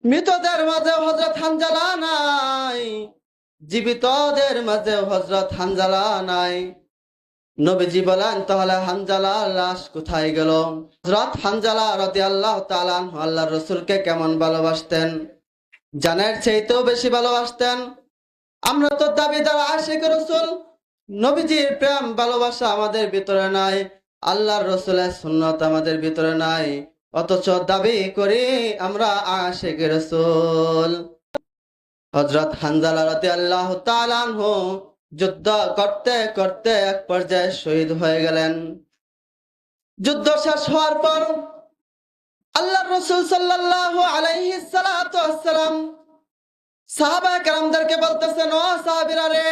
মৃতদের মাঝে হযরত হানজালা নাই, জীবিতদের মাঝে হযরত হানজালা নাই। নবীজি বলেন, তাহলে হানজালার লাশ কোথায় গেল? হযরত হানজালা রাদিয়াল্লাহু তাআলা আনহু আল্লাহর রাসূলকে কেমন ভালোবাসতেন, জানের চাইতেও বেশি ভালোবাসতেন। আমরা তো দাবিদার আশিক রাসূল, নবীজির প্রেম ভালোবাসা আমাদের ভিতরে নাই, আল্লাহর রাসূলের সুন্নাত আমাদের ভিতরে নাই, অথচ দাবি করি আমরা আশিক রাসূল। হযরত হানজালা রাদিয়াল্লাহু তাআলা আনহু যুদ্ধ করতে করতে এক পর্যায়ে শহীদ হয়ে গেলেন। যুদ্ধ শেষ হওয়ার পর আল্লাহর রাসূল সাল্লাল্লাহু আলাইহি সাল্লাতু ওয়াসসালাম সাহাবায়ে কেরামদেরকে বলতেছেন, ও সাহাবীরা রে,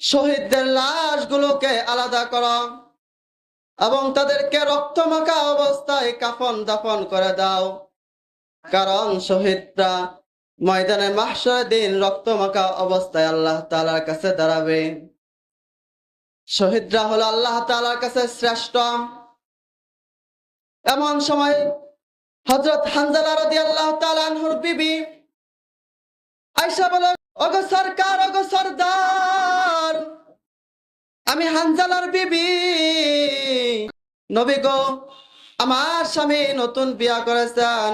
শহীদদের লাশগুলোকে আলাদা করো এবং তাদেরকে রক্তমাখা অবস্থায় কাফন দাফন করে দাও, কারণ শহীদরা ময়দানে মাহশরের দিন রক্তমাখা অবস্থায় আল্লাহ তাআলার কাছে দাঁড়াবে। শহীদরা হলো আল্লাহ তাআলার কাছে শ্রেষ্ঠ। এমন সময় হযরত হানজালা রাদিয়াল্লাহু তাআলা আনহুর বিবি আয়েশা বলে, ওগো সরকার, ওগো সরদার, আমি হানজালার বিবি। নবী গো, আমার স্বামী নতুন বিয়া করেছেন,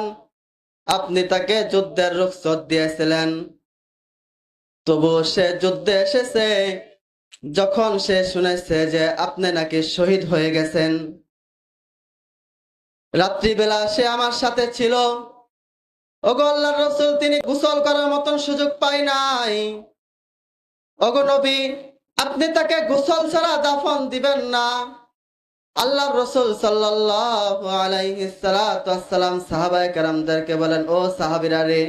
আপনি তাকে যুদ্ধের রুখসত দিয়েছিলেন, তবু সে যুদ্ধে এসেছে। যখন সে শুনেছে যে আপনি নাকি শহীদ হয়ে গেছেন, রাত্রিবেলা সে আমার সাথে ছিল। ওগো আল্লাহর রাসূল, তিনি গোসল করার মতন সুযোগ পায় নাই। ওগো নবী, আপনি তাকে গোসল ছাড়া দাফন দিবেন না। আল্লাহর রাসূল সাল্লাল্লাহু আলাইহি ওয়াসাল্লাম সাহাবায়ে কেরামদেরকে বলেন, ও সাহাবীরা রে,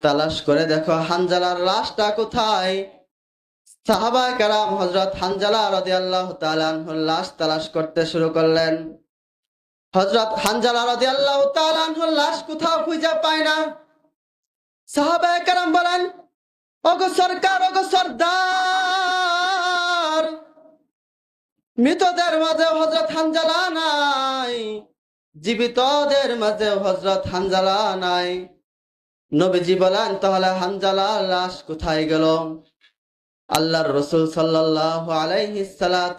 তালাশ করে দেখো হানজালার লাশটা কোথায়। সাহাবায়ে কেরাম হযরত হানজালা রাদিয়াল্লাহু তাআলা আনহুর লাশ তালাশ করতে শুরু করলেন। হযরত হানজালা রাদিয়াল্লাহু তাআলা আনহুর লাশ কোথাও খুঁজে পায় না। সাহাবায়ে কেরাম বলেন, ওগো সরকার, ওগো সরদার, মৃতদের মাঝে হযরত হানজালা নাই, জীবিতদের মাঝে হযরত হানজালা নাই। নবীজি বলেন, তাহলে হানজালার লাশ কোথায় গেল? আল্লাহর রাসূল সাল্লাল্লাহু আলাইহি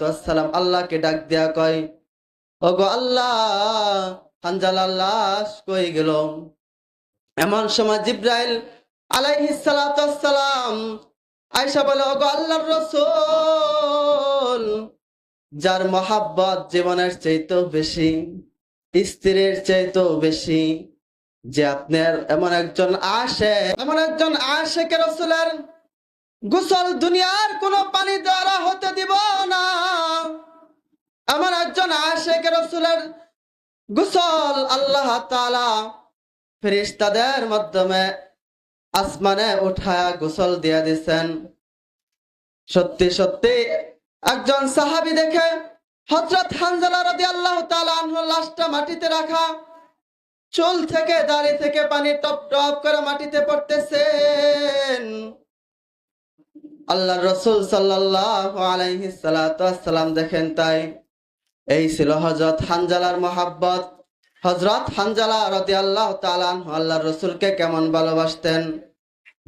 ওয়াসাল্লাম আল্লাহকে ডাক দিয়া কয়, ওগো আল্লাহ, হানজালার লাশ কই গেল? এমন সময় জিবরাইল আলাইহিস সালাতু ওয়াসসালাম আয়েশা বলে, ওগো আল্লাহর রাসূল, যার মহাব্বত জীবনের চাইতেও বেশি, স্ত্রীর চাইতেও বেশি, যে আপনার এমন একজন আশিক রাসূলের গোসল দুনিয়ার কোনো পানি দ্বারা হতে দিব না। এমন একজন আশিক রাসূলের গোসল আল্লাহ তাআলা ফেরেশতাদের মাধ্যমে আসমানে উঠায়া গোসল দিয়া দিয়েছেন। সত্যি সত্যি একজন সাহাবী দেখে হযরত হানজালা রাদিয়াল্লাহু তাআলা আনহুর লাশটা মাটিতে রাখা, চুল থেকে দাড়ি থেকে পানি টপ টপ করে মাটিতে পড়তেছেন। আল্লাহর রাসূল সাল্লাল্লাহু আলাইহি ওয়াসাল্লাম দেখেন তাই। এই ছিল হযরত হানজালার মহব্বত। হযরত হানজালা রাদিয়াল্লাহু তাআলা আনহু আল্লাহর রাসূলকে কেমন ভালোবাসতেন,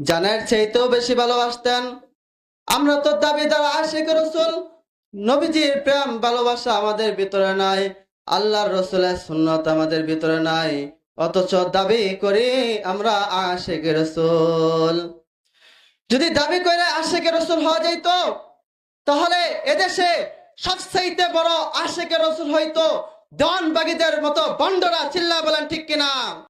জানের চাইতেও বেশি ভালোবাসতেন। আমরা তো দাবিদার আশিক রাসূল, নবীজির প্রেম ভালোবাসা আমাদের ভিতরে নাই, আল্লাহর রাসূলের সুন্নাত আমাদের ভিতরে নাই, অথচ দাবি করি আমরা আশিক রাসূল। যদি দাবি করে আশিক রাসূল হওয়া যেত, তাহলে এদেশে সবচাইতে বড় আশিক রাসূল হইতো দেওয়ানবাগীদের মতো বন্ডরা। চিল্লা বলেন ঠিক কিনা?